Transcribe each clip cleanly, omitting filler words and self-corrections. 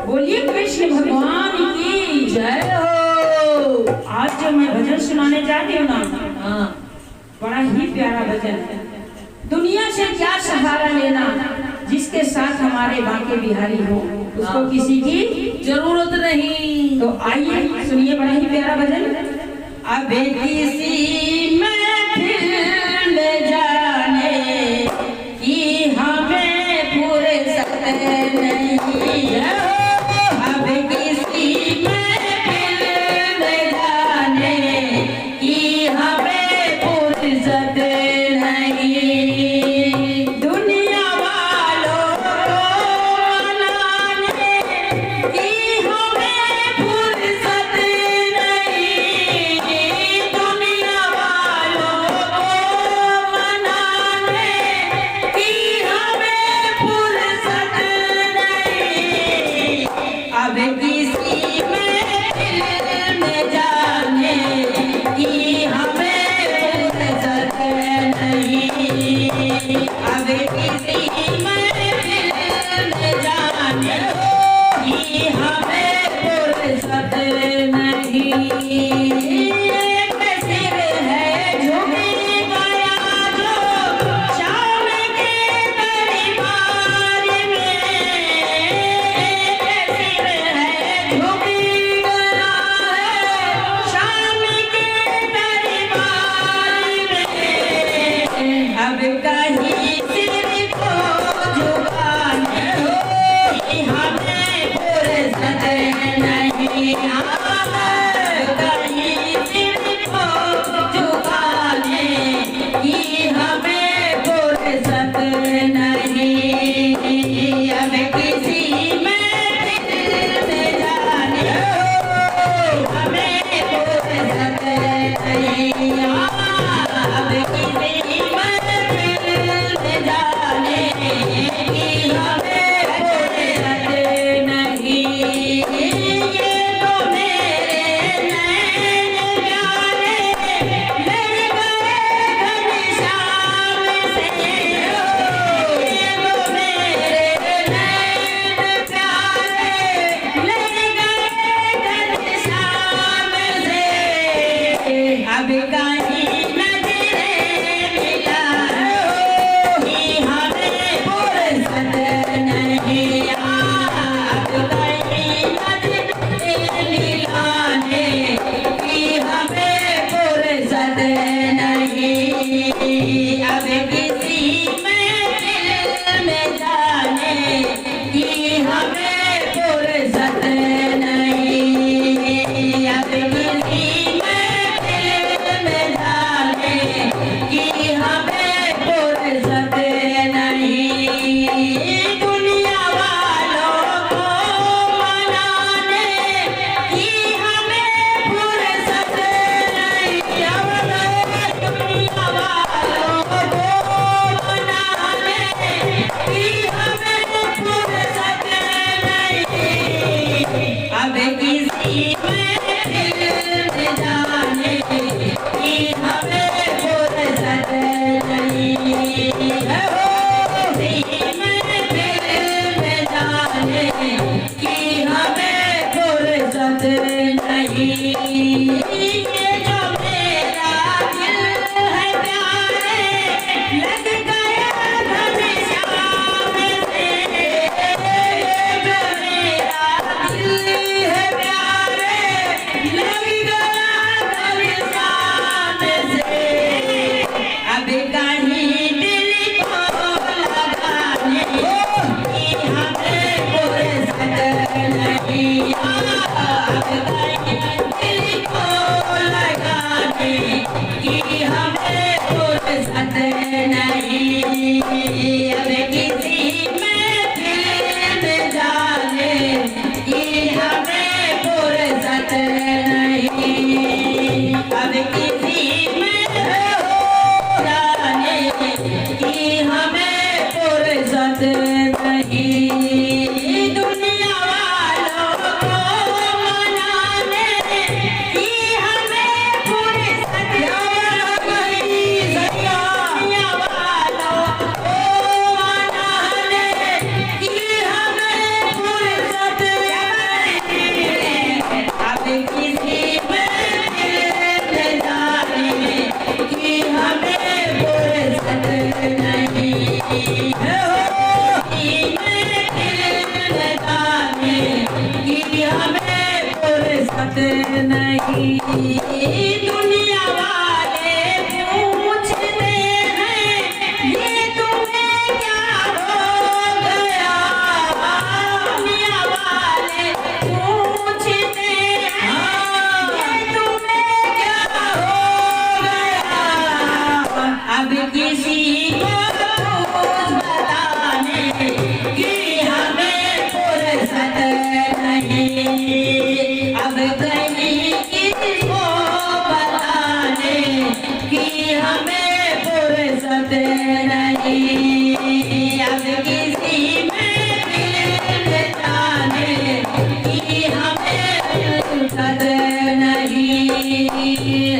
बोलिए कृष्ण भगवान की जय हो। आज जो मैं भजन सुनाने जा रही हूँ ना, बड़ा ही प्यारा भजन है। दुनिया से क्या सहारा लेना, जिसके साथ हमारे बांके बिहारी हो, उसको किसी की जरूरत नहीं। तो आइए सुनिए बड़ा ही प्यारा भजन। अब किसी महफिल में जाने की हमें फुर्सत नहीं, अब किसी महफिल में जाने की हमें फुर्सत नहीं। दुनिया वालों को मनाने की हमें फुर्सत नहीं, दुनिया वालों को मनाने की हमें फुर्सत नहीं। अब किसी महफिल में जाने की हमें फुर्सत नहीं, अब किसी महफिल में जाने की हमें फुर्सत नहीं। एक सिर है झुकी गया जो शाम के दरबार में, एक सिर है झुकी गया है शाम के दरबार में। अब कहीं सिर को झुकाने की हमें फुर्सत नहीं, अब कहीं सिर को झुकाने की हमें फुर्सत नहीं। अब किसी महफिल में जाने हमें फुर्सत नहीं, अब किसी महफिल में जाने की हमें फुर्सत नहीं। ये तो मेरे नैन प्यारे लड़ गए घनश्याम से, ये तो मेरे नैन प्यारे लड़ गए घनश्याम से। अब कहीं नजरें मिलाने की हमें फुर्सत नहीं, अब कहीं नजरें मिलाने की हमें फुर्सत नहीं। अब किसी महफिल में जाने की हमें फुर्सत नहीं, अब किसी महफिल में जाने की हमें फुर्सत नहीं। दुनिया वालों को मनाने की हमें फुर्सत नहीं, दुनिया वालों को मनाने की हमें फुर्सत नहीं। अब किसी महफिल में जाने की हमें फुर्सत नहीं, किसी महफिल में जाने की हमें फुर्सत नहीं। ये जो मेरा दिल है प्यारे लग गया घनश्याम से, ये जो मेरा दिल है प्यारे लग गया घनश्याम से। अब कहीं दिल को लगाने की हमें फुर्सत नहीं, अब कहीं दिल को लगाने की हमें फुर्सत नहीं। अब किसी महफिल में जाने की हमें फुर्सत नहीं, अब किसी महफिल जाने की हमें फुर्सत नहीं। दुनिया वालों को मनाने नहीं। दुनिया वाले पूछते हैं ये तुम्हें क्या हो गया। दुनिया वाले पूछते हैं ये तुम्हें क्या हो गया। अब किसी को बताने की हमें फुर्सत नहीं। अब कहीं किसको बताने की हमें फुर्सत नहीं। अब किसी में जाने की हमें फुर्सत नहीं।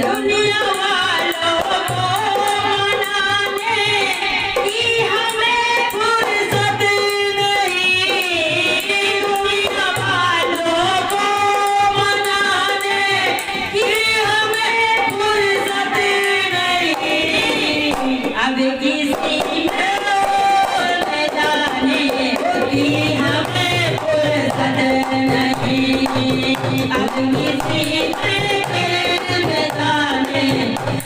दुनिया वालों को मनाने की हमें फुर्सत नहीं। दुनिया वालों को मनाने की हमें फुर्सत नहीं। अब किसी में जाने की हमें फुर्सत नहीं। अब किसी में जाने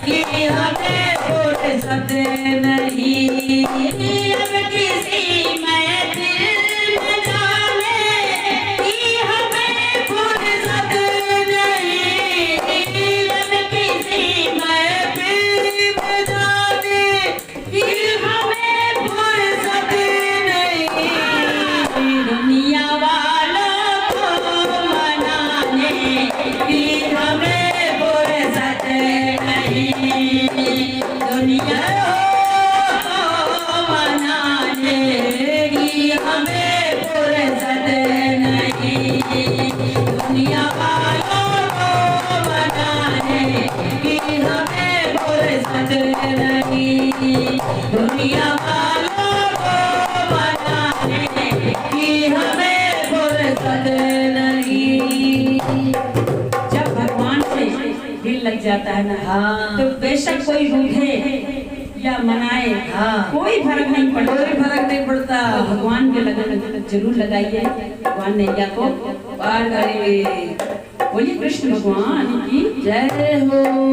की हमें फुर्सत नहीं। अब किसी महफिल में जाने की हमें फुर्सत नहीं। अब किसी महफिल में जाने की हमें फुर्सत नहीं। दुनिया वालों को मनाने की हमें फुर्सत नहीं। दुनिया को मनाने की हमें फुर्सत नहीं। दुनिया वालों को मनाने की हमें फुर्सत नहीं। दुनिया वालों को मनाने की हमें फुर्सत नहीं। जब भगवान से दिल लग जाता है ना, तो बेशक कोई रूठे या मनाए, कोई फर्क नहीं पड़ता। कोई फर्क नहीं पड़ता। भगवान के लगन जरूर लगाइए। भगवान ने या को पार करेंगे। बोलिए कृष्ण भगवान की जय हो।